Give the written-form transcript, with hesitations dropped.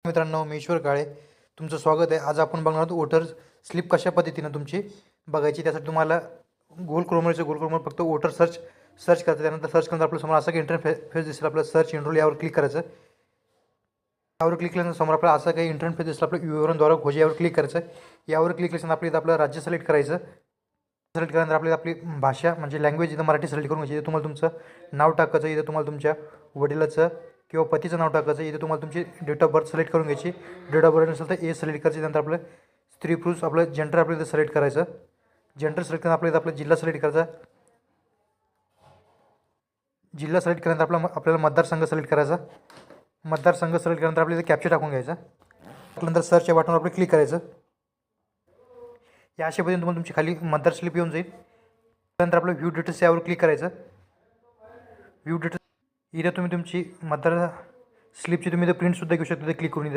मित्रांनो, मी ईश्वर काळे तुमचं स्वागत आहे. आज आपण बघणार आहोत वोटर स्लिप कशा पद्धतीनं तुमची बघायची. त्यासाठी तुम्हाला गोल क्रोमवर फक्त वोटर सर्च करायचं. त्यानंतर सर्च केल्यानंतर आपल्यासमोर असं काही इंटरफेस दिसेल. आपलं सर्च एनरोल यावर क्लिक करायचं. यावर क्लिक केल्यानंतर समोर आपल्याला असं काही इंटरफेस दिसलं. आपलं विवरणद्वारा खोज यावर क्लिक करायचं. यावर क्लिक केल्यानंतर आपलं राज्य सिलेक्ट करायचं. सिलेक्ट केल्यानंतर आपल्याला आपली भाषा म्हणजे लँग्वेज इथं मराठी सिलेक्ट करून घ्यायची. इथं तुम्हाला तुमचं नाव टाकायचं. इथं तुम्हाला तुमच्या वडिलाचं किंवा पतीचं नाव टाकायचं. इथे तुम्हाला तुमची डेट ऑफ बर्थ सिलेक्ट करून घ्यायची. डेट ऑफ बर्थ नसेल तर एज सिलेक्ट करायची. नंतर आपलं स्त्री पुरुष आपलं जेंडर आपलं इथं सिलेक्ट करायचं. जेंडर सिलेक्ट करून आपल्या इथं आपला जिल्हा सिलेक्ट करायचा. जिल्हा सिलेक्ट केल्यानंतर आपल्याला मतदारसंघ सिलेक्ट करायचा. मतदारसंघ सिलेक्ट केल्यानंतर आपल्या इथं कॅप्चर टाकून घ्यायचा. त्यानंतर सर्च या बटनवर आपण क्लिक करायचं. या अशा पद्धतीने तुम्हाला तुमची खाली मतदार स्लिप येऊन जाईल. त्यानंतर आपलं व्ह्यू डिटेल्स यावर क्लिक करायचं. व्ह्यू डिटेल्स इथे तुम्ही तुमची मतदार स्लिपची तुम्ही इथं प्रिंटसुद्धा घेऊ शकता. क्लिक करून